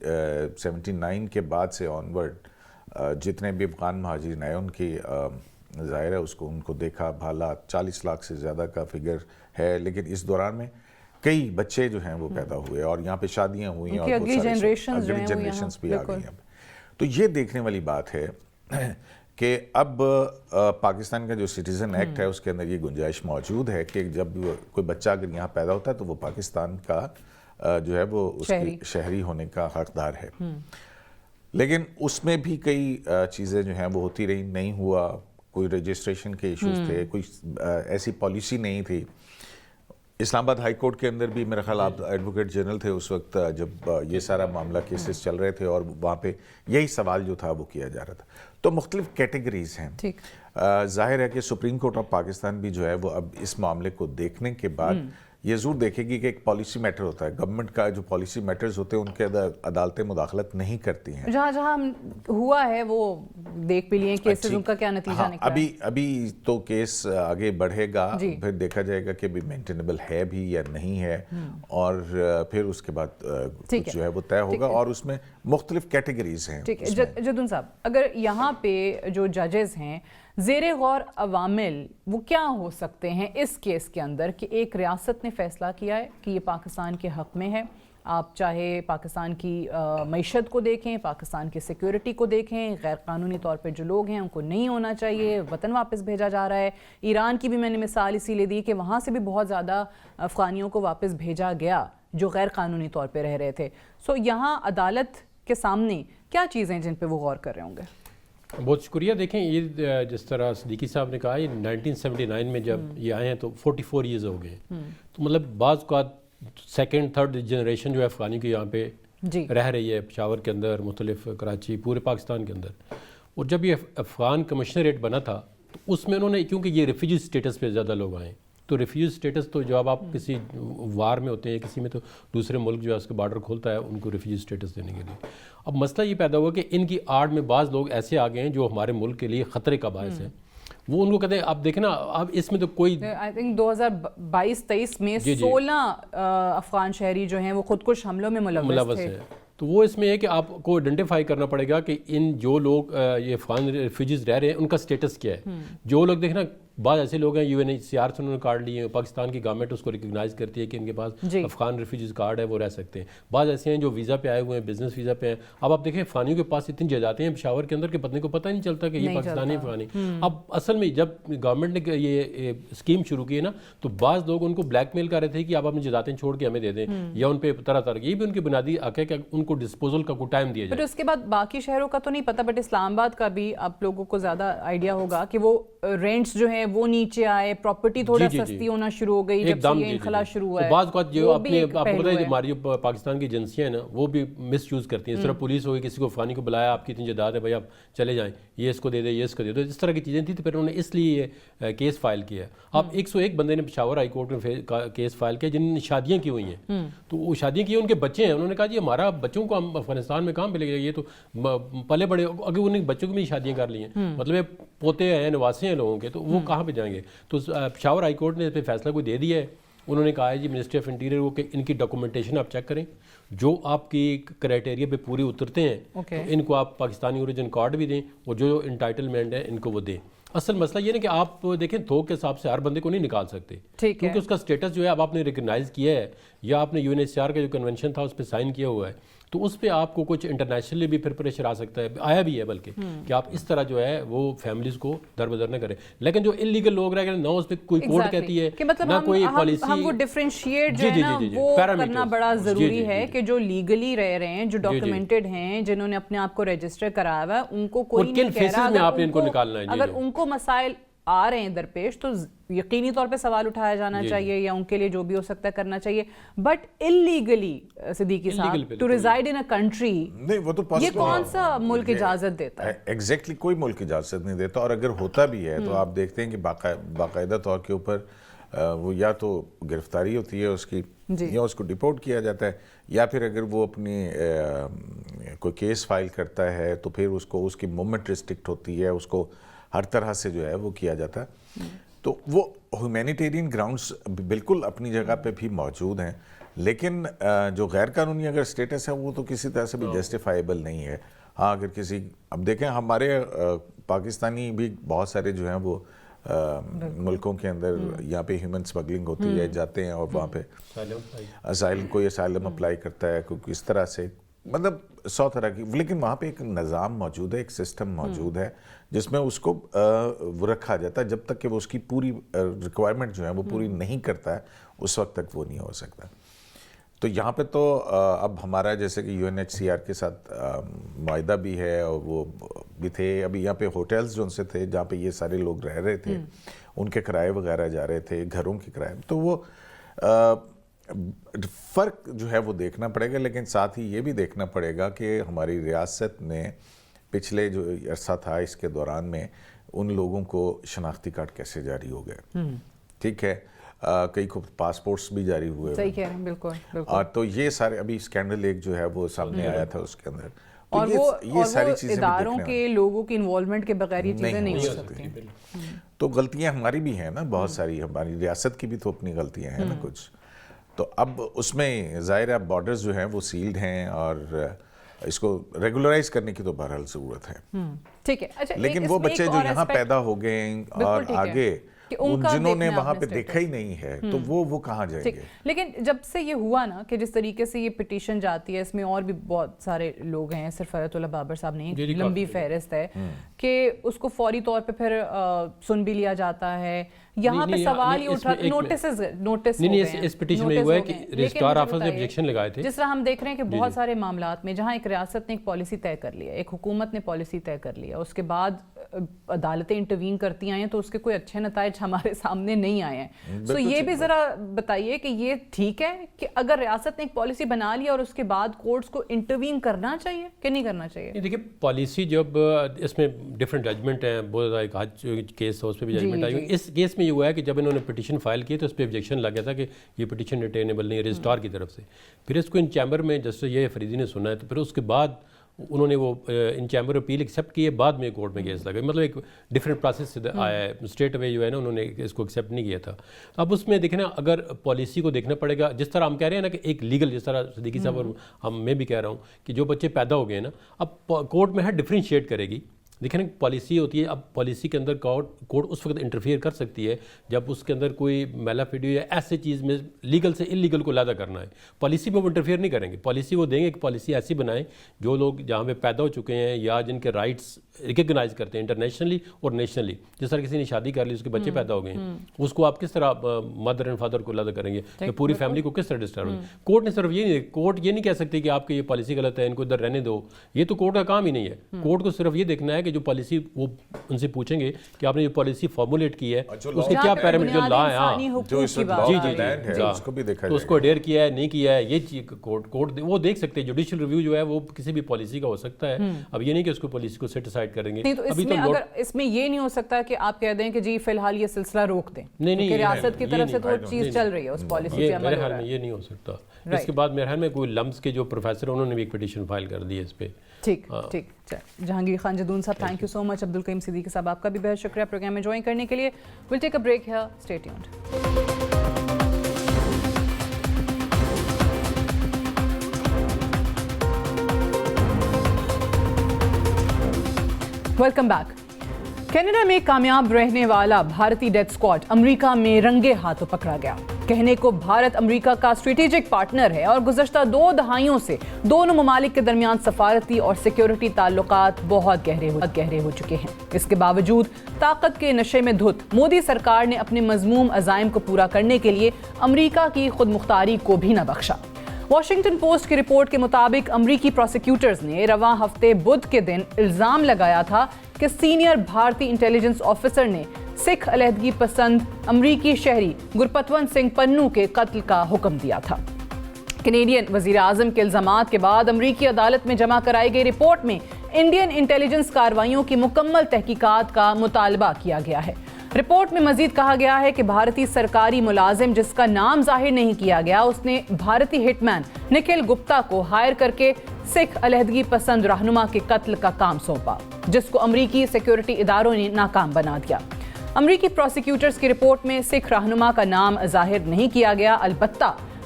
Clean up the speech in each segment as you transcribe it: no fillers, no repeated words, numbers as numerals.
79 کے بعد سے آنورڈ جتنے بھی افغان مہاجرین آئے ان کی ظاہر ہے ان کو دیکھا بھالا 40 لاکھ سے زیادہ کا فگر ہے، لیکن اس دوران میں کئی بچے جو ہیں وہ پیدا ہوئے اور یہاں پہ شادیاں ہوئی اور اگلی جنریشنز بھی آ گئی ہیں۔ تو یہ دیکھنے والی بات ہے کہ اب پاکستان کا جو سٹیزن ایکٹ ہے اس کے اندر یہ گنجائش موجود ہے کہ جب کوئی بچہ اگر یہاں پیدا ہوتا ہے تو وہ پاکستان کا جو ہے وہ اس کی شہری ہونے کا حقدار ہے، لیکن اس میں بھی کئی چیزیں جو ہیں وہ ہوتی رہی، نہیں ہوا، کوئی رجسٹریشن کے ایشوز تھے، کوئی ایسی پالیسی نہیں تھی۔ اسلام آباد ہائی کورٹ کے اندر بھی میرا خیال آپ ایڈوکیٹ جنرل تھے اس وقت جب یہ سارا معاملہ کیسز چل رہے تھے، اور وہاں پہ یہی سوال جو تھا وہ کیا جا رہا تھا۔ تو مختلف کیٹیگریز ہیں۔ ظاہر ہے کہ سپریم کورٹ آف پاکستان بھی جو ہے وہ اب اس معاملے کو دیکھنے کے بعد یہ ضرور دیکھے گی کہ ایک پالیسی میٹر ہوتا ہے، گورنمنٹ کا جو پالیسی میٹرز ہوتے ہیں ان کے عدالتیں مداخلت نہیں کرتی ہیں۔ جہاں ہوا ہے وہ دیکھ بھی لیے کیسز، ان کا کیا نتیجہ نکلا ہے۔ ابھی تو کیس آگے بڑھے گا، پھر دیکھا جائے گا کہ ابھی مینٹینیبل ہے بھی یا نہیں ہے، اور پھر اس کے بعد جو ہے وہ طے ہوگا، اور اس میں مختلف کیٹیگریز ہیں۔ ٹھیک ہے جدن صاحب، اگر یہاں پہ جو ججز ہیں زیر غور عوامل وہ کیا ہو سکتے ہیں اس کیس کے اندر کہ ایک ریاست نے فیصلہ کیا ہے کہ یہ پاکستان کے حق میں ہے، آپ چاہے پاکستان کی معیشت کو دیکھیں، پاکستان کی سیکیورٹی کو دیکھیں، غیر قانونی طور پہ جو لوگ ہیں ان کو نہیں ہونا چاہیے، وطن واپس بھیجا جا رہا ہے۔ ایران کی بھی میں نے مثال اسی لیے دی کہ وہاں سے بھی بہت زیادہ افغانیوں کو واپس بھیجا گیا جو غیر قانونی طور پہ رہ رہے تھے۔ سو یہاں عدالت کے سامنے کیا چیزیں جن پہ وہ غور کر رہے ہوں گے؟ بہت شکریہ۔ دیکھیں یہ جس طرح صدیقی صاحب نے کہا، یہ 1979 میں جب یہ آئے ہیں تو 44 ایئرز ہو گئے، تو مطلب بعض اوقات سیکنڈ تھرڈ جنریشن جو ہے افغانی کی یہاں پہ رہ رہی ہے، پشاور کے اندر، مختلف کراچی، پورے پاکستان کے اندر۔ اور جب یہ افغان کمشنریٹ بنا تھا تو اس میں انہوں نے، کیونکہ یہ ریفیوجی سٹیٹس پہ زیادہ لوگ آئے، تو ریفیوجی سٹیٹس تو جب آپ کسی وار میں ہوتے ہیں کسی میں، تو دوسرے ملک جو ہے اس کا بارڈر کھولتا ہے ان کو ریفیوجی سٹیٹس دینے کے لیے۔ اب مسئلہ یہ پیدا ہوا کہ ان کی آڑ میں بعض لوگ ایسے آ گئے ہیں جو ہمارے ملک کے لیے خطرے کا باعث ہیں، وہ ان کو کہتے ہیں آپ دیکھیں نا، اب اس میں تو کوئی آئی تھنک 2022-23 میں 16 افغان شہری جو ہیں وہ خودکش حملوں میں ملوث تھے۔ تو وہ اس میں ہے کہ آپ کو آئیڈینٹیفائی کرنا پڑے گا کہ ان جو لوگ یہ افغان ریفیوجیز رہ رہے ہیں ان کا سٹیٹس کیا ہے۔ جو لوگ دیکھنا بعض ایسے لوگ ہیں UNHCR سے انہوں نے کارڈ لیے ہیں، پاکستان کی گورنمنٹ اس کو ریکگنائز کرتی ہے کہ ان کے پاس افغان ریفیوجیز کارڈ ہے، وہ رہ سکتے ہیں۔ بعض ایسے ہیں جو ویزا پہ آئے ہوئے ہیں، بزنس ویزا پہ ہیں۔ اب آپ دیکھیں افغانیوں کے پاس اتنی جائیدادیں ہیں پشاور کے اندر کہ پتنے کو پتہ نہیں چلتا کہ یہ پاکستانی افغانی۔ اب اصل میں جب گورنمنٹ نے یہ اسکیم شروع کی ہے نا، تو بعض لوگ ان کو بلیک میل کر رہے تھے کہ آپ اپنی جائیدادیں چھوڑ کے ہمیں دے دیں، یا ان پہ طرح طرح یہ بھی ان کی بنیادی حق ہے کہ ان کو ڈسپوزل کا کوئی ٹائم دیا جائے۔ بٹ اس کے بعد باقی شہروں کا تو نہیں پتہ، بٹ اسلام آباد کا بھی آپ لوگوں کو زیادہ آئیڈیا ہوگا کہ وہ رینٹس جو ہیں وہ نیچے آئے، پراپرٹی تھوڑا سستی ہونا شروع ہو گئی جب سے یہ انخلا شروع ہوا ہے۔ بعض اوقات جو آپ کو پتہ ہے ہماری پاکستان کی ایجنسیاں ہیں نا، وہ بھی مس یوز کرتی ہیں۔ اس طرح پولیس ہوگی، کسی کو افغانی کو بلایا، آپ کی اتنی جائیداد ہے بھائی آپ چلے جائیں، یہ اس کو دے دے، یہ اس کو دے دو، اس طرح کی چیزیں تھیں۔ تو پھر انہوں نے اس لیے یہ کیس فائل کیا ہے۔ اب 101 بندے نے پشاور ہائی کورٹ میں کیس فائل کیا جن نے شادیاں کی ہوئی ہیں، تو وہ شادیاں کی ان کے بچے ہیں، انہوں نے کہا جی ہمارا بچوں کو ہم افغانستان میں کہاں ملے گا، یہ تو پلے بڑے، اگر انہیں بچوں کو بھی شادیاں کر لی ہیں، مطلب پوتے ہیں، نواسے ہیں لوگوں کے، تو وہ کہاں پہ جائیں گے؟ تو پشاور ہائی کورٹ نے اس پہ فیصلہ کوئی دے دیا ہے۔ انہوں نے کہا ہے جی منسٹری آف انٹیریئر کو کہ ان کی ڈاکومنٹیشن آپ چیک کریں، جو آپ کی کرائٹیریا پہ پوری اترتے ہیں تو ان کو آپ پاکستانی اوریجن کارڈ بھی دیں، اور جو انٹائٹلمنٹ ہے ان کو وہ دیں۔ اصل مسئلہ یہ ہے کہ آپ دیکھیں تھوک کے حساب سے ہر بندے کو نہیں نکال سکتے، کیونکہ اس کا سٹیٹس جو ہے اب آپ نے ریکگنائز کیا ہے، یا آپ نے UNHCR کا جو کنونشن تھا اس پہ سائن کیا ہوا ہے، تو اس پہ آپ کو کچھ انٹرنیشنلی بھی پھر پریشر آ سکتا ہے، آیا بھی ہے بلکہ، کہ آپ اس طرح جو ہے وہ فیملیز کو در بدر نہ کریں۔ لیکن جو انلیگل لوگ رہ گئے نہ اس پہ کوئی کورٹ کہتی ہے نہ کوئی پالیسی، ہم وہ ڈیفرینشیٹ جو ہے نا وہ کرنا بڑا ضروری ہے کہ جو لیگلی رہ رہے ہیں، جو ڈاکیومنٹڈ ہیں، جنہوں نے اپنے آپ کو رجسٹر کرایا ہوا ہے، ان کو کوئی نہیں کہہ رہا اگر ان کو مسائل آ رہے ہیں درپیش تو یقینی طور پہ سوال اٹھایا جانا چاہیے، یا ان کے لیے جو بھی ہو سکتا ہے کرنا چاہیے۔ بٹ illegally صدیقی صاحب to reside in a country، یہ کون سا ملک اجازت دیتا ہے؟ ایگزیکٹلی کوئی ملک اجازت نہیں دیتا، اور اگر ہوتا بھی ہے تو آپ دیکھتے ہیں کہ باقاعدہ طور کے اوپر وہ یا تو گرفتاری ہوتی ہے اس کی، یا اس کو ڈیپورٹ کیا جاتا ہے، یا پھر اگر وہ اپنی کوئی کیس فائل کرتا ہے تو پھر اس کو اس کی موومنٹ ریسٹرکٹ ہوتی ہے، اس کو ہر طرح سے جو ہے وہ کیا جاتا ہے۔ تو وہ ہیومینیٹیرین گراؤنڈز بالکل اپنی جگہ پہ بھی موجود ہیں، لیکن جو غیر قانونی اگر اسٹیٹس ہے وہ تو کسی طرح سے بھی جسٹیفائیبل نہیں ہے. ہاں اگر کسی اب دیکھیں ہمارے پاکستانی بھی بہت سارے جو ہیں وہ ملکوں کے اندر یہاں پہ ہیومن سمگلنگ ہوتی ہے, جاتے ہیں اور وہاں پہ کوئی اسائلم اپلائی کرتا ہے, کوئی اس طرح سے مطلب 100 طرح کی, لیکن وہاں پہ ایک نظام موجود ہے, ایک سسٹم موجود ہے جس میں اس کو وہ رکھا جاتا ہے. جب تک کہ وہ اس کی پوری ریکوائرمنٹ جو ہے وہ پوری نہیں کرتا ہے اس وقت تک وہ نہیں ہو سکتا. تو یہاں پہ تو اب ہمارا جیسے کہ UNHCR کے ساتھ معاہدہ بھی ہے, اور وہ بھی تھے ابھی یہاں پہ ہوٹلز جو ان سے تھے جہاں پہ یہ سارے لوگ رہ رہے تھے, ان کے کرائے وغیرہ جا رہے تھے, گھروں کے کرائے, تو وہ فرق جو ہے وہ دیکھنا پڑے گا. لیکن ساتھ ہی یہ بھی دیکھنا پڑے گا کہ ہماری ریاست نے پچھلے جو عرصہ تھا اس کے دوران میں ان لوگوں کو شناختی کارڈ کیسے جاری ہو گئے. ٹھیک ہے, کئی کو پاسپورٹس بھی جاری ہوئے, صحیح کہہ رہے ہیں, بالکل. اور تو یہ سارے ابھی اسکینڈل ایک جو ہے وہ سامنے آیا تھا اس کے اندر, اور وہ اداروں کے لوگوں کی انوالومنٹ کے بغیر یہ چیزیں نہیں ہو سکتی. تو غلطیاں ہماری بھی ہیں نا بہت ساری, ہماری ریاست کی بھی تو اپنی غلطیاں ہیں نا کچھ. تو اب اس میں ظاہر ہے بارڈرز جو ہیں وہ سیلڈ ہیں اور اس کو ریگولرائز کرنے کی تو بہرحال ضرورت ہے. ٹھیک ہے, اچھا, لیکن وہ بچے جو یہاں پیدا ہو گئے اور آگے جنہوں نے وہاں پہ دیکھا ہی نہیں ہے تو وہ کہاں جائیں گے. لیکن جب سے یہ ہوا نا کہ جس طریقے سے یہ پٹیشن جاتی ہے, اس میں اور بھی بہت سارے لوگ ہیں, صرف فرحت اللہ بابر صاحب نہیں, لمبی فہرست ہے, کہ اس کو فوری طور پہ پھر سن بھی لیا جاتا ہے. یہاں پہ سوال یہ اٹھا, نوٹس ہو گئے ہیں, اس پٹیشن میں یہ ہوا ہے کہ رجسٹرار آفس نے objection لگائے تھے. جس طرح ہم دیکھ رہے ہیں کہ بہت سارے معاملات میں جہاں ایک ریاست نے ایک پالیسی طے کر لیا, ایک حکومت نے پالیسی طے کر لیا, اس کے بعد عدالتیں انٹروین کرتی آئی ہیں, تو اس کے کوئی اچھے نتائج ہمارے سامنے نہیں آئے ہیں. سو یہ بھی ذرا بتائیے کہ یہ ٹھیک ہے کہ اگر ریاست نے ایک پالیسی بنا لیا اور اس کے بعد کورٹس کو انٹروین کرنا چاہیے کہ نہیں کرنا چاہیے؟ دیکھیے پالیسی جب اس میں ڈفرینٹ ججمنٹ ہیں, بہت زیادہ ایک حج کیس تھا اس پہ بھی ججمنٹ آئی. اس کیس میں یہ ہوا ہے کہ جب انہوں نے پٹیشن فائل کی تو اس پہ آبجیکشن لگ گیا تھا کہ یہ پٹیشن ریٹینیبل نہیں ہے رجسٹرار کی طرف سے. پھر اس کو ان چیمبر میں جسٹس یہ فریدی نے سنا ہے, تو پھر اس کے بعد انہوں نے وہ ان چیمبر اپیل ایکسیپٹ کی ہے, بعد میں کورٹ میں کیس لگا, مطلب ایک ڈفرینٹ پروسیس سے آیا ہے, اسٹریٹ اوے جو ہے نا انہوں نے اس کو ایکسیپٹ نہیں کیا تھا. اب اس میں دیکھنا اگر پالیسی کو دیکھنا پڑے گا, جس طرح ہم کہہ رہے ہیں نا کہ ایک لیگل, جس طرح صدیقی صاحب اور میں بھی کہہ رہا ہوں کہ جو بچے پیدا ہو گئے نا, اب کورٹ میں ہے ڈفرینشیٹ کرے گی. دیکھیں پالیسی ہوتی ہے, اب پالیسی کے اندر کورٹ اس وقت انٹرفیئر کر سکتی ہے جب اس کے اندر کوئی میلا فیڈیو یا ایسے چیز میں لیگل سے انلیگل کو علیحدہ کرنا ہے. پالیسی میں وہ انٹرفیئر نہیں کریں گے, پالیسی وہ دیں گے کہ پالیسی ایسی بنائیں جو لوگ جہاں پہ پیدا ہو چکے ہیں یا جن کے رائٹس ریکگنائز کرتے ہیں انٹرنیشنلی اور نیشنلی, جس طرح کسی نے شادی کر لی, اس کے بچے پیدا ہو گئے ہیں, اس کو آپ کس طرح مدر اینڈ فادر کو علیحدہ کریں گے, یا پوری فیملی کو کس طرح ڈسٹرب ہوگی. کورٹ نے صرف یہ نہیں, کورٹ یہ نہیں کہہ سکتی کہ آپ کی یہ پالیسی غلط ہے, ان کو ادھر رہنے دو, یہ تو کورٹ کا کام ہی نہیں ہے. کورٹ کو صرف یہ دیکھنا ہے کہ جو پالیسی, وہ ان سے پوچھیں گے کہ آپ نے جو پالیسی فارمولیٹ کی ہے اس کے کیا پیرامیٹر, جو لا ہے جو اس وقت اس کو بھی دیکھا تو اس کو اڈیئر کیا ہے نہیں کیا ہے, یہ چیز کورٹ وہ دیکھ سکتے ہیں. جوڈیشل ریویو جو ہے وہ کسی بھی پالیسی کا ہو سکتا ہے. اب یہ نہیں کہ اس کو پالیسی کو سیٹ اسائڈ کریں گے. اگر اس میں یہ نہیں ہو سکتا کہ آپ کہہ دیں کہ جی فی الحال یہ سلسلہ روک دیں, کیونکہ ریاست کی طرف سے تو چیز چل رہی ہے, اس پالیسی پہ عمل ہو رہا ہے. یہ نہیں ہو سکتا. اس کے بعد میرے خیال میں کوئی لمس کے جو پروفیسر انہوں نے بھی ایک پٹیشن فائل کر دی ہے اس پہ. ٹھیک. جہانگیر خان جدون صاحب, تھینک یو سو مچ. عبدالقیم صدیقی صاحب, آپ کا بھی بہت شکریہ پروگرام میں جوائن کرنے کے لیے. We'll take a break here, stay tuned. Welcome back. Canada میں کامیاب رہنے والا بھارتی ڈیتھ اسکواڈ امریکہ میں رنگے ہاتھوں پکڑا گیا. کہنے کو بھارت امریکہ کا اسٹریٹجک پارٹنر ہے اور گزشتہ 2 دہائیوں سے دونوں ممالک کے درمیان سفارتی اور سیکیورٹی تعلقات بہت گہرے ہو چکے ہیں. اس کے باوجود طاقت کے نشے میں دھت مودی سرکار نے اپنے مذموم عزائم کو پورا کرنے کے لیے امریکہ کی خود مختاری کو بھی نہ بخشا. واشنگٹن پوسٹ کی رپورٹ کے مطابق امریکی پروسیکیوٹرز نے رواں ہفتے بدھ کے دن الزام لگایا تھا کہ سینئر بھارتی انٹیلیجنس آفیسر نے سکھ علیحدگی پسند امریکی شہری گرپتونت سنگھ پنو کے قتل کا حکم دیا تھا. کینیڈین وزیر اعظم کے الزامات کے بعد امریکی عدالت میں جمع کرائی گئی رپورٹ میں انڈین انٹیلیجنس کارروائیوں کی مکمل تحقیقات کا مطالبہ کیا گیا ہے. رپورٹ میں مزید کہا گیا ہے کہ بھارتی سرکاری ملازم جس کا نام ظاہر نہیں کیا گیا, اس نے بھارتی ہٹ مین نکھل گپتا کو ہائر کر کے سکھ علیحدگی پسند رہنما کے قتل کا کام سونپا, جس کو امریکی سیکیورٹی اداروں نے ناکام بنا دیا. امریکی پروسیکیوٹرز کی رپورٹ میں سکھ رہنما کا نام ظاہر نہیں کیا گیا, البتہ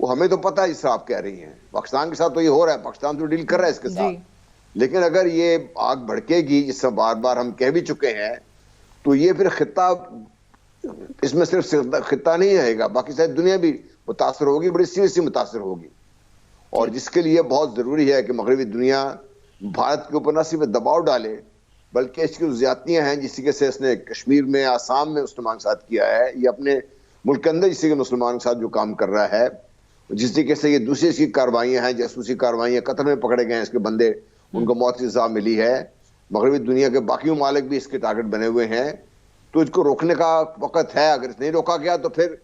وہ ہمیں تو پتہ ہے جس طرح آپ کہہ رہی ہیں. پاکستان کے ساتھ تو یہ ہو رہا ہے, پاکستان تو ڈیل کر رہا ہے اس کے ساتھ, لیکن اگر یہ آگ بھڑکے گی جس طرح بار بار ہم کہہ بھی چکے ہیں, تو یہ پھر خطہ, اس میں صرف خطہ نہیں رہے گا, باقی ساری دنیا بھی متاثر ہوگی, بڑی سیریسلی متاثر ہوگی. اور جس کے لیے بہت ضروری ہے کہ مغربی دنیا بھارت کے اوپر نہ صرف دباؤ ڈالے, بلکہ اس کی زیادتیاں ہیں جس طریقے سے اس نے کشمیر میں, آسام میں مسلمان کے ساتھ کیا ہے, یہ اپنے ملک کے اندر جس طریقے مسلمان کے ساتھ جو کام کر رہا ہے, جس طریقے سے یہ دوسری اس کی کارروائیاں ہیں, جاسوسی کارروائیاں, قطر میں پکڑے گئے ہیں اس کے بندے, ان کو موت کی سزا ملی ہے, مغربی دنیا کے باقی ممالک بھی اس کے ٹارگٹ بنے ہوئے ہیں. تو اس کو روکنے کا وقت ہے. اگر اس نہیں روکا گیا تو پھر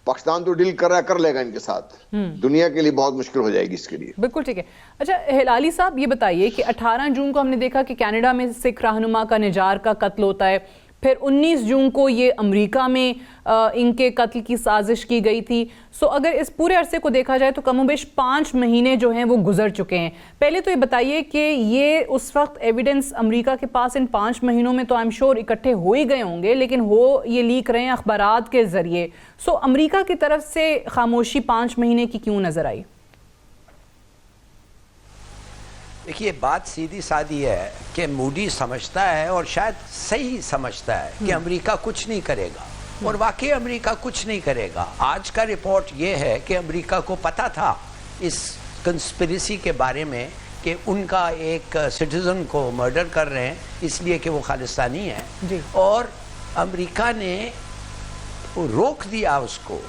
پاکستان تو ڈیل کر رہا ہے, کر لے گا ان کے ساتھ, دنیا کے لیے بہت مشکل ہو جائے گی اس کے لیے. بالکل ٹھیک ہے. اچھا ہلالی صاحب یہ بتائیے کہ 18 جون کو ہم نے دیکھا کہ کینیڈا میں سکھ رہنما کا نجار کا قتل ہوتا ہے, پھر 19 جون کو یہ امریکہ میں ان کے قتل کی سازش کی گئی تھی. سو اگر اس پورے عرصے کو دیکھا جائے تو کم و بیش 5 مہینے جو ہیں وہ گزر چکے ہیں. پہلے تو یہ بتائیے کہ یہ اس وقت ایویڈنس امریکہ کے پاس ان 5 مہینوں میں تو آئی ایم شور اکٹھے ہو ہی گئے ہوں گے, لیکن وہ یہ لیک رہے ہیں اخبارات کے ذریعے. سو امریکہ کی طرف سے خاموشی 5 مہینے کی کیوں نظر آئی؟ دیکھیے بات سیدھی سادھی ہے کہ موڈی سمجھتا ہے, اور شاید صحیح سمجھتا ہے, کہ امریکہ کچھ نہیں کرے گا, اور واقعی امریکہ کچھ نہیں کرے گا. آج کا رپورٹ یہ ہے کہ امریکہ کو پتا تھا اس کنسپریسی کے بارے میں کہ ان کا ایک سٹیزن کو مرڈر کر رہے ہیں اس لیے کہ وہ خالستانی ہے, اور امریکہ نے روک دیا, اس کو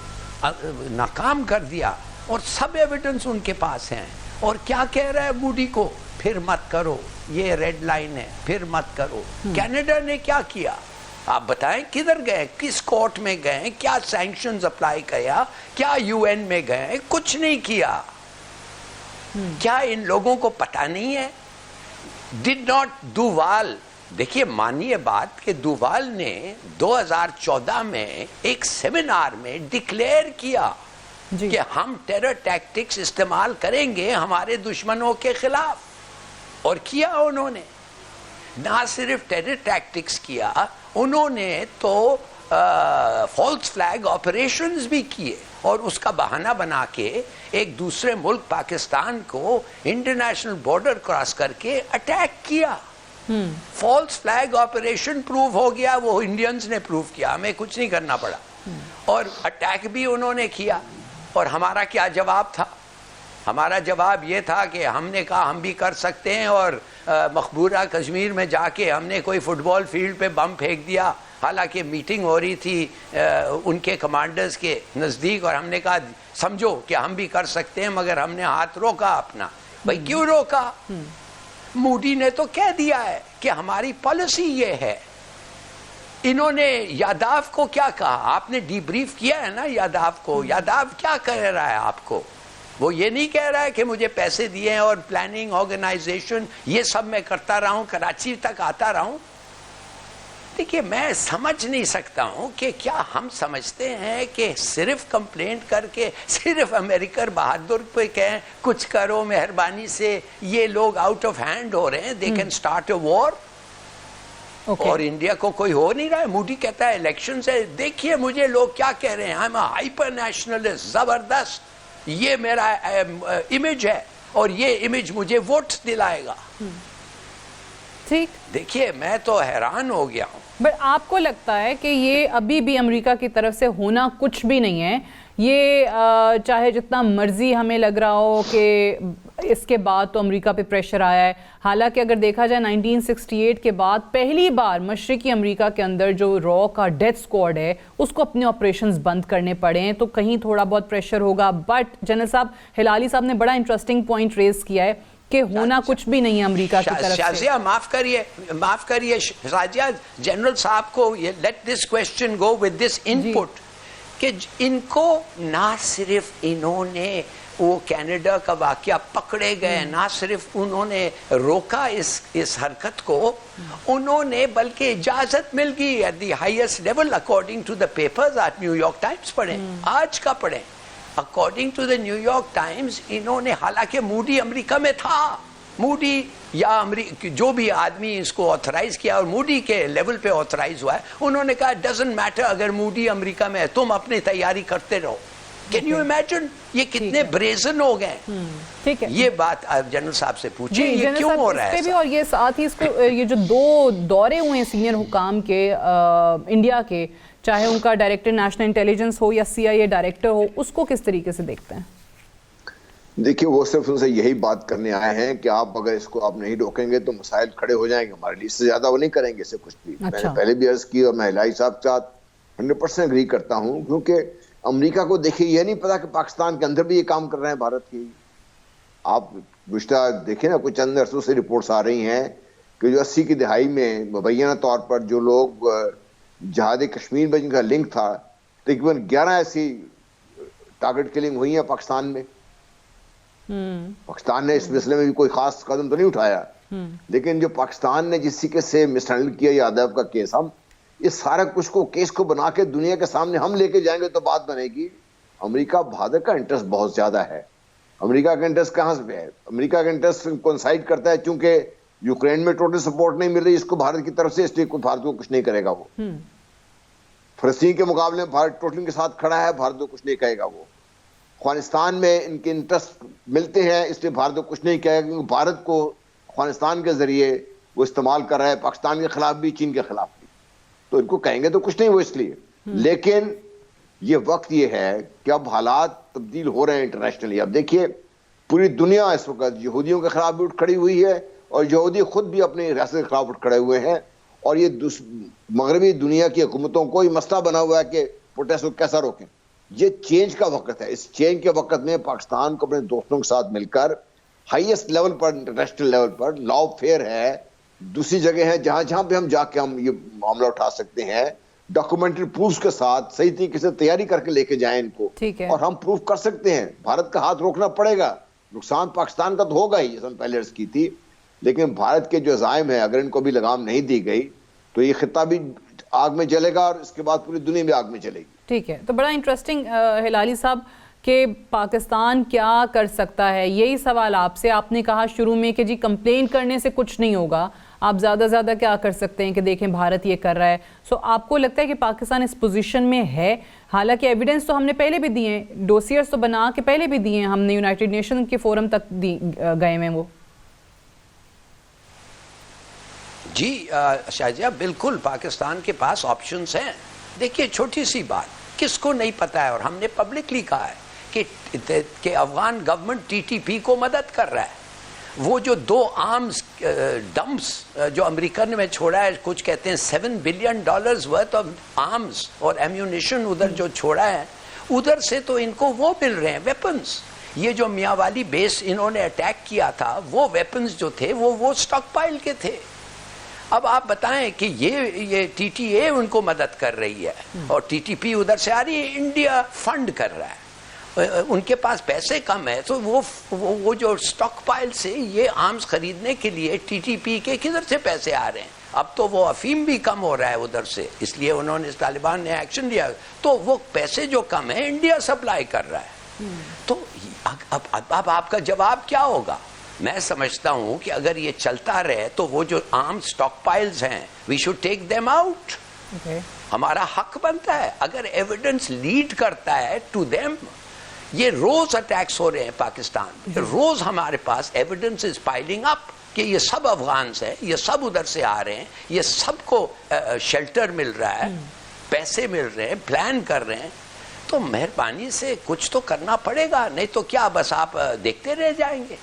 ناکام کر دیا, اور سب ایویڈنس ان کے پاس ہیں. اور کیا کہہ رہا ہے موڈی کو, پھر مت کرو, یہ ریڈ لائن ہے, پھر مت کرو. کینیڈا نے کیا کیا آپ بتائیں, کدھر گئے, کس کورٹ میں گئے, کیا سینکشنز اپلائی کیا, کیا یو این میں گئے, کچھ نہیں کیا. کیا ان لوگوں کو پتہ نہیں ہے؟ ڈڈ ناٹ دووال, دیکھیے مانیے بات کہ دووال نے 2014 میں ایک سیمینار میں ڈکلیئر کیا کہ ہم ٹیرر ٹیکٹکس استعمال کریں گے ہمارے دشمنوں کے خلاف, اور کیا انہوں نے. نہ صرف ٹیرر ٹیکٹکس کیا, انہوں نے تو فالس فلیگ آپریشنز بھی کیے, اور اس کا بہانہ بنا کے ایک دوسرے ملک پاکستان کو انٹرنیشنل بارڈر کراس کر کے اٹیک کیا. فالس فلیگ آپریشن پروو ہو گیا, وہ انڈینز نے پروو کیا, ہمیں کچھ نہیں کرنا پڑا, اور اٹیک بھی انہوں نے کیا. اور ہمارا کیا جواب تھا؟ ہمارا جواب یہ تھا کہ ہم نے کہا ہم بھی کر سکتے ہیں, اور مقبوضہ کشمیر میں جا کے ہم نے کوئی فٹ بال فیلڈ پہ بم پھینک دیا, حالانکہ میٹنگ ہو رہی تھی ان کے کمانڈرز کے نزدیک, اور ہم نے کہا سمجھو کہ ہم بھی کر سکتے ہیں, مگر ہم نے ہاتھ روکا اپنا. بھائی کیوں روکا؟ موڈی نے تو کہہ دیا ہے کہ ہماری پالیسی یہ ہے. انہوں نے یاداف کو کیا کہا, آپ نے ڈی بریف کیا ہے نا یاداف کو, یاداف کیا کہہ رہا ہے آپ کو؟ وہ یہ نہیں کہہ رہا ہے کہ مجھے پیسے دیے ہیں اور پلاننگ, آرگنائزیشن, یہ سب میں کرتا رہا ہوں, کراچی تک آتا رہا ہوں. دیکھیے میں سمجھ نہیں سکتا ہوں کہ کیا ہم سمجھتے ہیں کہ صرف کمپلینٹ کر کے, صرف امریکہ بہادر پہ کہیں کچھ کرو مہربانی سے, یہ لوگ آؤٹ آف ہینڈ ہو رہے ہیں, دے کین اسٹارٹ اے وار. اور انڈیا کو کوئی ہو نہیں رہا ہے. موڈی کہتا ہے الیکشن سے, دیکھیے مجھے لوگ کیا کہہ رہے ہیں, I am a hyper nationalist, زبردست, یہ میرا امیج ہے, اور یہ امیج مجھے ووٹس دلائے گا. ٹھیک, دیکھیے میں تو حیران ہو گیا ہوں. بٹ آپ کو لگتا ہے کہ یہ ابھی بھی امریکہ کی طرف سے ہونا کچھ بھی نہیں ہے, یہ چاہے جتنا مرضی ہمیں لگ رہا ہو کہ اس کے بعد تو امریکہ پہ پریشر آیا ہے, حالانکہ اگر دیکھا جائے 1968 کے بعد پہلی بار مشرقی امریکہ کے اندر جو را کا ڈیتھ اسکواڈ ہے اس کو اپنے آپریشنز بند کرنے پڑے ہیں, تو کہیں تھوڑا بہت پریشر ہوگا. بٹ جنرل صاحب, ہلالی صاحب نے بڑا انٹرسٹنگ پوائنٹ ریز کیا ہے کہ ہونا کچھ بھی نہیں ہے امریکہ کی طرف سے. شازیہ معاف کریے شازیہ, جنرل صاحب کو let this question go with this input, کہ ان کو نہ صرف انہوں نے وہ کینیڈا کا واقعہ پکڑے گئے, نہ صرف انہوں نے روکا اس حرکت کو, انہوں نے بلکہ اجازت مل گئی at the highest level according to the papers. آپ نیو یارک ٹائمز پڑھیں, آج کا پڑھیں, according to the New York Times انہوں نے, حالانکہ موڈی امریکہ میں تھا, موڈی یا جو بھی آدمی اس کو آتھرائز کیا اور موڈی کے لیول پہ آتھرائز ہوا ہے, انہوں نے کہا ڈزنٹ میٹر اگر موڈی امریکہ میں ہے, تم اپنی تیاری کرتے رہو. Can you imagine? یہ کتنے brazen ہو گئے. ٹھیک ہے, یہ بات آپ جنرل صاحب سے پوچھیں یہ جنرل کیوں صاحب ہو رہا اس ہے پہ بھی, اور یہ ساتھ ہی اس کو یہ جو 2 دورے ہوئے ہیں سینئر حکام کے انڈیا کے, چاہے ان کا ڈائریکٹر نیشنل انٹیلیجنس ہو یا CIA ڈائریکٹر ہو, اس کو کس طریقے سے دیکھتے ہیں؟ دیکھیے وہ صرف ان سے یہی بات کرنے آئے ہیں کہ آپ اگر اس کو آپ نہیں روکیں گے تو مسائل کھڑے ہو جائیں گے ہمارے لیے, اس سے زیادہ وہ نہیں کریں گے اسے کچھ بھی. میں نے پہلے بھی عرض کی اور میں الہی صاحب کے ساتھ 100% اگری کرتا ہوں, کیونکہ امریکہ کو دیکھیے یہ نہیں پتا کہ پاکستان کے اندر بھی یہ کام کر رہے ہیں بھارت کی. آپ گزشتہ دیکھیں نا, کچھ چند عرصوں سے رپورٹس آ رہی ہیں کہ جو 80 کی دہائی میں مبینہ طور پر جو لوگ جہاد کشمیر میں جن کا لنک تھا, تقریباً 11 ایسی ٹارگٹ کلنگ ہوئی ہیں پاکستان میں. پاکستان نے اس مسئلے میں بھی کوئی خاص قدم تو نہیں اٹھایا, لیکن جو پاکستان نے جس طریقے سے مس ہینڈل کیا یادو کا کیس, ہم اس سارا کچھ کو کیس کو بنا کے دنیا کے سامنے ہم لے کے جائیں گے تو بات بنے گی. امریکہ بھارت کا انٹرسٹ بہت زیادہ ہے. امریکہ کا انٹرسٹ کہاں سے ہے؟ امریکہ کا انٹرسٹ کوئنسائڈ کرتا ہے چونکہ یوکرین میں ٹوٹل سپورٹ نہیں مل رہی اس کو بھارت کی طرف سے, اس لیے بھارت کو کچھ نہیں کرے گا. وہ فلسطین کے مقابلے میں بھارت ٹوٹل کے ساتھ کھڑا ہے, بھارت کو کچھ نہیں کہے گا. وہ افغانستان میں ان کے انٹرسٹ ملتے ہیں اس لیے بھارت کو کچھ نہیں کہے گا, کیونکہ بھارت کو افغانستان کے ذریعے وہ استعمال کر رہا ہے, پاکستان کے خلاف بھی چین کے خلاف بھی. تو ان کو کہیں گے تو کچھ نہیں وہ اس لیے. لیکن یہ وقت یہ ہے کہ اب حالات تبدیل ہو رہے ہیں انٹرنیشنلی. اب دیکھیے پوری دنیا اس وقت یہودیوں کے خلاف بھی اٹھ کھڑی ہوئی ہے, اور یہودی خود بھی اپنی ریاست کے خلاف اٹھ کھڑے ہوئے ہیں, اور یہ مغربی دنیا کی حکومتوں کو یہ مسئلہ بنا ہوا ہے کہ پروٹیسٹ کو کیسا روکیں. یہ چینج کا وقت ہے. اس چینج کے وقت میں پاکستان کو اپنے دوستوں کے ساتھ مل کر ہائیسٹ لیول پر, انٹرنیشنل لیول پر لا فیئر ہے, دوسری جگہ ہے جہاں پہ ہم جا کے ہم یہ معاملہ اٹھا سکتے ہیں, ڈاکومنٹری پروفز کے ساتھ صحیح طریقے سے تیاری کر کے لے کے جائیں ان کو, اور ہم پروف کر سکتے ہیں. بھارت کا ہاتھ روکنا پڑے گا, نقصان پاکستان کا تو ہوگا ہی جیسے ہم پہلے عرض کی تھی, لیکن بھارت کے جو عزائم ہیں اگر ان کو بھی لگام نہیں دی گئی تو یہ خطہ بھی آگ میں جلے گا, اور اس کے بعد پوری دنیا بھی آگ میں جلے گی. ٹھیک ہے, تو بڑا انٹرسٹنگ ہلالی صاحب کہ پاکستان کیا کر سکتا ہے, یہی سوال آپ سے. آپ نے کہا شروع میں کہ جی کمپلین کرنے سے کچھ نہیں ہوگا, آپ زیادہ زیادہ کیا کر سکتے ہیں کہ دیکھیں بھارت یہ کر رہا ہے. سو آپ کو لگتا ہے کہ پاکستان اس پوزیشن میں ہے, حالانکہ ایویڈنس تو ہم نے پہلے بھی دیے ہیں, ڈوسیئرز تو بنا کے پہلے بھی دیے ہیں ہم نے, یونائٹڈ نیشن کے فورم تک گئے ہیں وہ. جی شاہجہاں بالکل پاکستان کے پاس آپشنز ہیں. دیکھیے چھوٹی سی بات, کس کو نہیں پتا ہے, اور ہم نے پبلکلی کہا ہے کہ افغان گورنمنٹ TTP کو مدد کر رہا ہے. وہ جو 2 آرمز ڈمپس جو امریکہ نے چھوڑا ہے, کچھ کہتے ہیں $7 billion ورتھ آف آرمز اور ایمیونیشن ادھر جو چھوڑا ہے, ادھر سے تو ان کو وہ مل رہے ہیں ویپنز. یہ جو میاں والی بیس انہوں نے اٹیک کیا تھا, وہ ویپنز جو تھے وہ سٹاک پائل کے تھے. اب آپ بتائیں کہ یہ TTA ان کو مدد کر رہی ہے, اور TTP ادھر سے آ رہی ہے, انڈیا فنڈ کر رہا ہے. ان کے پاس پیسے کم ہے, تو وہ جو سٹاک پائل سے یہ آرمز خریدنے کے لیے TTP کے کدھر سے پیسے آ رہے ہیں. اب تو وہ افیم بھی کم ہو رہا ہے ادھر سے, اس لیے انہوں نے طالبان نے ایکشن لیا, تو وہ پیسے جو کم ہیں انڈیا سپلائی کر رہا ہے. تو اب آپ کا جواب کیا ہوگا؟ میں سمجھتا ہوں کہ اگر یہ چلتا رہے تو وہ جو عام سٹاک پائلز ہیں, we should take them out. ہمارا حق بنتا ہے. اگر ایویڈنس لیڈ کرتا ہے ٹو دیم, یہ روز اٹیکس ہو رہے ہیں پاکستان میں, روز ہمارے پاس ایویڈنس از پائلنگ اپ کہ یہ سب افغانز ہیں, یہ سب ادھر سے آ رہے ہیں, یہ سب کو شیلٹر مل رہا ہے, پیسے مل رہے ہیں, پلان کر رہے ہیں. تو مہربانی سے کچھ تو کرنا پڑے گا, نہیں تو کیا بس آپ دیکھتے رہ جائیں گے.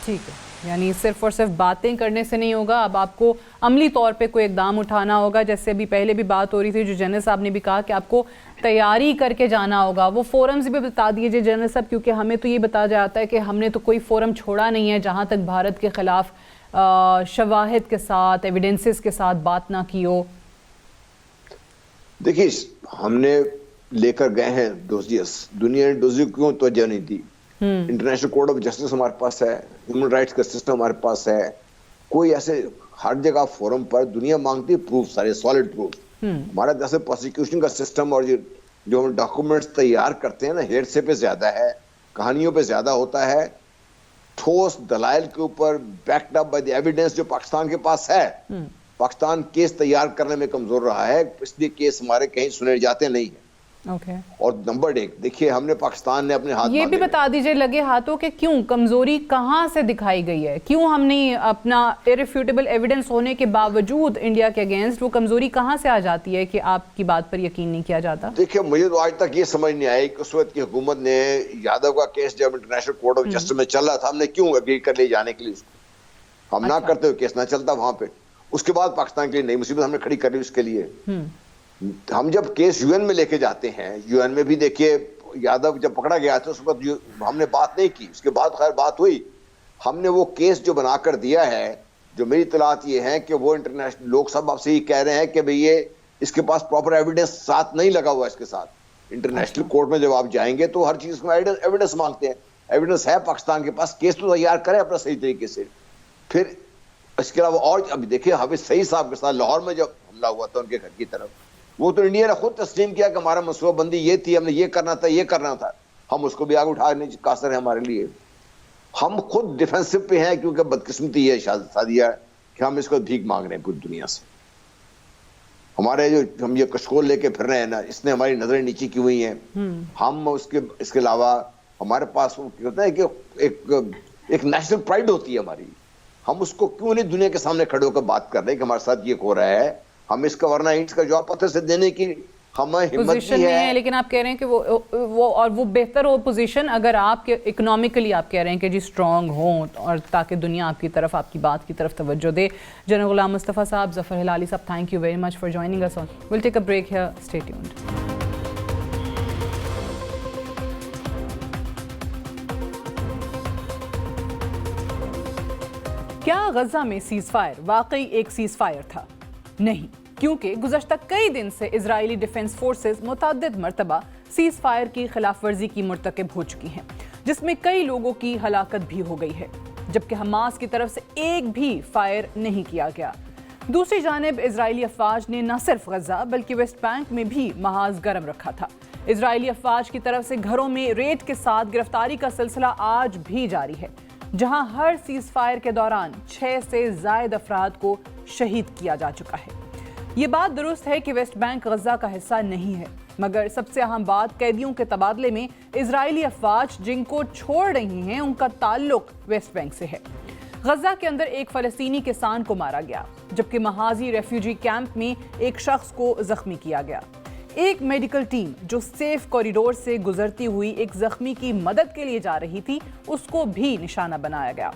ٹھیک ہے, یعنی صرف اور صرف باتیں کرنے سے نہیں ہوگا, اب آپ کو عملی طور پہ کوئی اقدام اٹھانا ہوگا. جیسے ابھی پہلے بھی بات ہو رہی تھی, جو جنرل صاحب نے بھی کہا کہ آپ کو تیاری کر کے جانا ہوگا. وہ فورمز بھی بتا دیجیے جنرل صاحب, کیونکہ ہمیں تو یہ بتایا جاتا ہے کہ ہم نے تو کوئی فورم چھوڑا نہیں ہے جہاں تک بھارت کے خلاف شواہد کے ساتھ, ایویڈنسز کے ساتھ بات نہ کی ہو. دیکھیے ہم نے لے کر گئے ہیں ڈوزیئرز, دنیا نے ڈوزیئر کیوں توجہ نہیں دی. انٹرنیشنل کورٹ آف جسٹس ہمارے پاس ہے, ہیومن رائٹس کا سسٹم ہمارے پاس ہے. کوئی ایسے ہر جگہ فورم پر دنیا مانگتی ہے پروف, سارے سالڈ پروف. ہمارا جیسے پروسیکیوشن کا سسٹم اور جو ہم ڈاکومنٹس تیار کرتے ہیں نا, ہیئر سے پہ زیادہ ہے, کہانیوں پہ زیادہ ہوتا ہے. ٹھوس دلائل کے اوپر backed up by the evidence جو پاکستان کے پاس ہے. پاکستان کیس تیار کرنے میں کمزور رہا ہے, اس لیے کیس ہمارے کہیں سنے جاتے نہیں ہیں. اوکے. اور نمبر 1 دیکھیے ہم نے پاکستان نے اپنے ہاتھ یہ بھی بتا دیجئے لگے ہاتھوں کہ کیوں کمزوری کہاں سے دکھائی گئی ہے, کیوں ہم نے اپنا irrefutable ایویڈنس ہونے کے باوجود انڈیا کے اگینسٹ وہ کمزوری کہاں سے آ جاتی ہے کہ آپ کی بات پر یقین نہیں کیا جاتا؟ دیکھیے مجھے تو آج تک یہ سمجھ نہیں آئی کہ اس وقت کی حکومت نے یادو کا کیس جب انٹرنیشنل کورٹ آف جسٹس میں چل رہا تھا ہم نے کیوں اگری کر لے جانے کے لیے اس کو, ہم نہ کرتے ہوئے کیس نہ چلتا وہاں پہ. اس کے بعد پاکستان کے لیے نئی مصیبت ہم نے کھڑی کر لی اس کے لیے. ہم جب کیس یو این میں لے کے جاتے ہیں, یو این میں بھی دیکھیے یادو جب پکڑا گیا تھا اس وقت ہم نے بات نہیں کی, اس کے بعد خیر بات ہوئی. ہم نے وہ کیس جو بنا کر دیا ہے, جو میری اطلاعات یہ ہیں کہ وہ انٹرنیشنل لوگ سب آپ سے یہ کہہ رہے ہیں کہ بھئی یہ اس کے پاس پراپر ایویڈنس ساتھ نہیں لگا ہوا اس کے ساتھ. انٹرنیشنل کورٹ میں جب آپ جائیں گے تو ہر چیز کو ایویڈنس مانگتے ہیں. ایویڈنس ہے پاکستان کے پاس, کیس تو تیار کریں اپنا صحیح طریقے سے. پھر اس کے علاوہ اور ابھی دیکھیے حافظ سعید صاحب کے ساتھ لاہور میں جب حملہ ہوا تھا ان کے گھر کی طرف, وہ تو انڈیا نے خود تسلیم کیا کہ ہمارا منصوبہ بندی یہ تھی, ہم نے یہ کرنا تھا یہ کرنا تھا. ہم اس کو بھی آگے اٹھانے قاصر ہے ہمارے لیے. ہم خود ڈیفینسو پہ ہیں کیونکہ بدقسمتی یہ شادیہ کہ ہم اس کو بھیک مانگ رہے ہیں پوری دنیا سے. ہمارے جو ہم یہ کشکول لے کے پھر رہے ہیں نا, اس نے ہماری نظریں نیچی کی ہوئی ہیں. ہم اس کے علاوہ ہمارے پاس وہ ہوتا ہے کہ ایک نیشنل پرائڈ ہوتی ہے ہماری. ہم اس کو کیوں نہیں دنیا کے سامنے کھڑے ہو کر بات کر رہے کہ ہمارے ساتھ یہ ہو رہا ہے. ہم اس کا ورنہ اس کا جواب پتھر سے دینے کی ہمیں ہمت نہیں ہے. لیکن آپ کہہ رہے ہیں کہ وہ بہتر ہو پوزیشن اگر آپ کے اکنامکلی آپ کہہ رہے ہیں کہ جی سٹرونگ ہوں, اور تاکہ دنیا آپ کی طرف آپ کی بات کی طرف توجہ دے. جنرل غلام مصطفیٰ صاحب, ظفر ہلالی صاحب, thank you very much for joining us on. We'll take a break here. Stay tuned. کیا غزہ میں سیز فائر واقعی ایک سیز فائر تھا؟ نہیں, کیونکہ گزشتہ کئی دن سے اسرائیلی ڈیفنس فورسز متعدد مرتبہ سیز فائر کی خلاف ورزی کی مرتکب ہو چکی ہیں, جس میں کئی لوگوں کی ہلاکت بھی ہو گئی ہے, جبکہ حماس کی طرف سے ایک بھی فائر نہیں کیا گیا. دوسری جانب اسرائیلی افواج نے نہ صرف غزہ بلکہ ویسٹ بینک میں بھی محاذ گرم رکھا تھا. اسرائیلی افواج کی طرف سے گھروں میں ریڈ کے ساتھ گرفتاری کا سلسلہ آج بھی جاری ہے, جہاں ہر سیز فائر کے دوران 6 سے زائد افراد کو شہید کیا جا چکا ہے. یہ بات درست ہے کہ ویسٹ بینک غزہ کا حصہ نہیں ہے, مگر سب سے اہم بات قیدیوں کے تبادلے میں اسرائیلی افواج جن کو چھوڑ رہی ہیں ان کا تعلق ویسٹ بینک سے ہے. غزہ کے اندر ایک فلسطینی کسان کو مارا گیا, جبکہ محاذی ریفیوجی کیمپ میں ایک شخص کو زخمی کیا گیا. ایک میڈیکل ٹیم جو سیف کوریڈور سے گزرتی ہوئی ایک زخمی کی مدد کے لیے جا رہی تھی, اس کو بھی نشانہ بنایا گیا.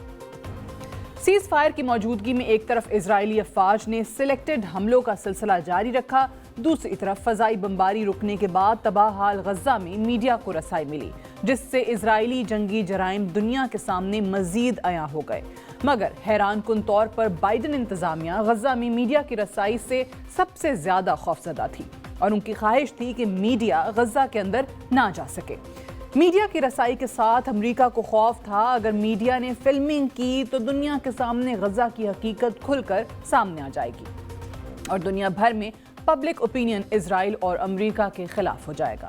سیز فائر کی موجودگی میں ایک طرف اسرائیلی افواج نے سلیکٹڈ حملوں کا سلسلہ جاری رکھا, دوسری طرف فضائی بمباری رکنے کے بعد تباہ حال غزہ میں میڈیا کو رسائی ملی, جس سے اسرائیلی جنگی جرائم دنیا کے سامنے مزید عیاں ہو گئے. مگر حیران کن طور پر بائیڈن انتظامیہ غزہ میں میڈیا کی رسائی سے سب سے زیادہ خوفزدہ تھی, اور ان کی خواہش تھی کہ میڈیا غزہ کے اندر نہ جا سکے. میڈیا کی رسائی کے ساتھ امریکہ کو خوف تھا اگر میڈیا نے فلمنگ کی تو دنیا کے سامنے غزہ کی حقیقت کھل کر سامنے آ جائے گی, اور دنیا بھر میں پبلک اوپینین اسرائیل اور امریکہ کے خلاف ہو جائے گا.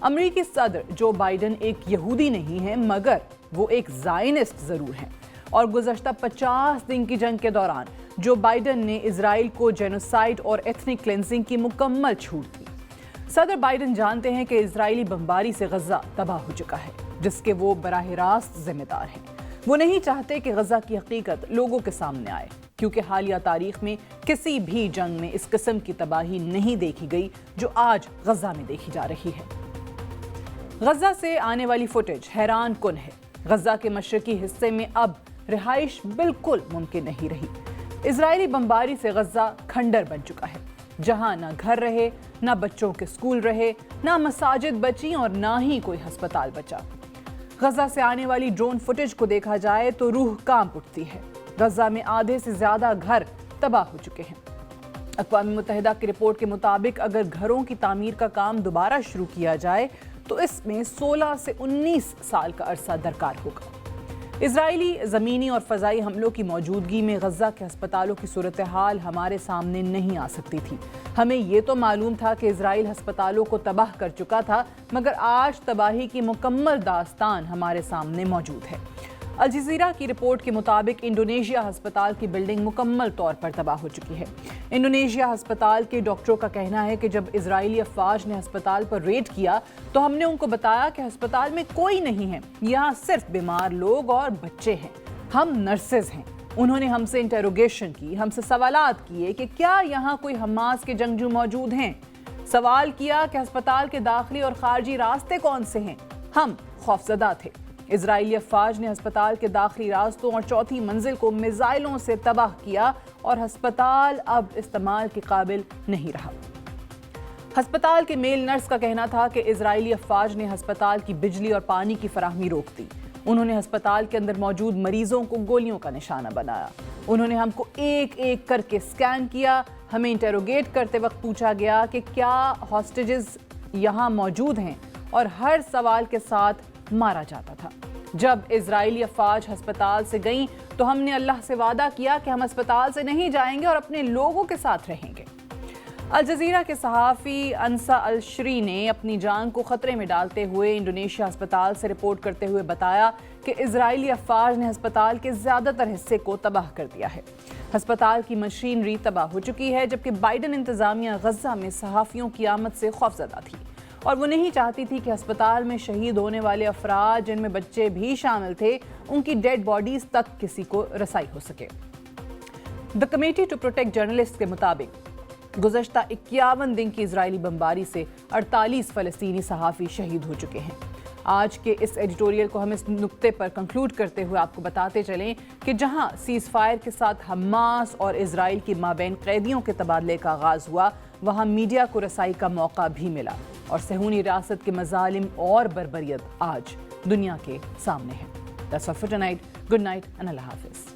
امریکی صدر جو بائیڈن ایک یہودی نہیں ہیں, مگر وہ ایک زائنسٹ ضرور ہیں, اور گزشتہ 50 دن کی جنگ کے دوران جو بائیڈن نے اسرائیل کو جینوسائیڈ اور ایتھنک کلینزنگ کی مکمل چھوٹ دی. صدر بائیڈن جانتے ہیں کہ اسرائیلی بمباری سے غزہ تباہ ہو چکا ہے, جس کے وہ براہ راست ذمہ دار ہیں. وہ نہیں چاہتے کہ غزہ کی حقیقت لوگوں کے سامنے آئے, کیونکہ حالیہ تاریخ میں کسی بھی جنگ میں اس قسم کی تباہی نہیں دیکھی گئی جو آج غزہ میں دیکھی جا رہی ہے. غزہ سے آنے والی فوٹیج حیران کن ہے. غزہ کے مشرقی حصے میں اب رہائش بالکل ممکن نہیں رہی. اسرائیلی بمباری سے غزہ کھنڈر بن چکا ہے, جہاں نہ گھر رہے, نہ بچوں کے سکول رہے, نہ مساجد بچیں, اور نہ ہی کوئی ہسپتال بچا. غزہ سے آنے والی ڈرون فوٹیج کو دیکھا جائے تو روح کانپ اٹھتی ہے. غزہ میں آدھے سے زیادہ گھر تباہ ہو چکے ہیں. اقوام متحدہ کی رپورٹ کے مطابق اگر گھروں کی تعمیر کا کام دوبارہ شروع کیا جائے تو اس میں 16 سے 19 سال کا عرصہ درکار ہوگا. اسرائیلی زمینی اور فضائی حملوں کی موجودگی میں غزہ کے ہسپتالوں کی صورتحال ہمارے سامنے نہیں آ سکتی تھی. ہمیں یہ تو معلوم تھا کہ اسرائیل ہسپتالوں کو تباہ کر چکا تھا, مگر آج تباہی کی مکمل داستان ہمارے سامنے موجود ہے. الجزیرہ کی رپورٹ کے مطابق انڈونیشیا ہسپتال کی بلڈنگ مکمل طور پر تباہ ہو چکی ہے۔ انڈونیشیا ہسپتال کے ڈاکٹروں کا کہنا ہے کہ جب اسرائیلی افواج نے ہسپتال پر ریڈ کیا تو ہم نے ان کو بتایا کہ ہسپتال میں کوئی نہیں ہے، یہاں صرف بیمار لوگ اور بچے ہیں، ہم نرسز ہیں۔ انہوں نے ہم سے انٹروگیشن کی، ہم سے سوالات کیے کہ کیا یہاں کوئی حماس کے جنگجو موجود ہیں، سوال کیا کہ ہسپتال کے داخلی اور خارجی راستے کون سے ہیں۔ ہم خوفزدہ تھے۔ اسرائیلی افواج نے ہسپتال کے داخلی راستوں اور چوتھی منزل کو میزائلوں سے تباہ کیا اور ہسپتال اب استعمال کے قابل نہیں رہا۔ ہسپتال کے میل نرس کا کہنا تھا کہ اسرائیلی افواج نے ہسپتال کی بجلی اور پانی کی فراہمی روک دی۔ انہوں نے ہسپتال کے اندر موجود مریضوں کو گولیوں کا نشانہ بنایا۔ انہوں نے ہم کو ایک ایک کر کے سکین کیا۔ ہمیں انٹروگیٹ کرتے وقت پوچھا گیا کہ کیا ہاسٹیجز یہاں موجود ہیں، اور ہر سوال کے ساتھ مارا جاتا تھا۔ جب اسرائیلی افواج ہسپتال سے گئیں تو ہم نے اللہ سے وعدہ کیا کہ ہم ہسپتال سے نہیں جائیں گے اور اپنے لوگوں کے ساتھ رہیں گے۔ الجزیرہ کے صحافی انسا الشری نے اپنی جان کو خطرے میں ڈالتے ہوئے انڈونیشیا ہسپتال سے رپورٹ کرتے ہوئے بتایا کہ اسرائیلی افواج نے ہسپتال کے زیادہ تر حصے کو تباہ کر دیا ہے۔ ہسپتال کی مشینری تباہ ہو چکی ہے، جبکہ بائیڈن انتظامیہ غزہ میں صحافیوں کی آمد سے خوفزدہ تھی اور وہ نہیں چاہتی تھی کہ ہسپتال میں شہید ہونے والے افراد، جن میں بچے بھی شامل تھے، ان کی ڈیڈ باڈیز تک کسی کو رسائی ہو سکے۔ دی کمیٹی ٹو پروٹیکٹ جرنلسٹ کے مطابق گزشتہ 51 دن کی اسرائیلی بمباری سے 48 فلسطینی صحافی شہید ہو چکے ہیں۔ آج کے اس ایڈیٹوریل کو ہم اس نقطے پر کنکلوڈ کرتے ہوئے آپ کو بتاتے چلیں کہ جہاں سیز فائر کے ساتھ حماس اور اسرائیل کے مابین قیدیوں کے تبادلے کا آغاز ہوا، وہاں میڈیا کو رسائی کا موقع بھی ملا اور صہیونی ریاست کے مظالم اور بربریت آج دنیا کے سامنے ہے۔ That's all for tonight. Good night and اللہ حافظ۔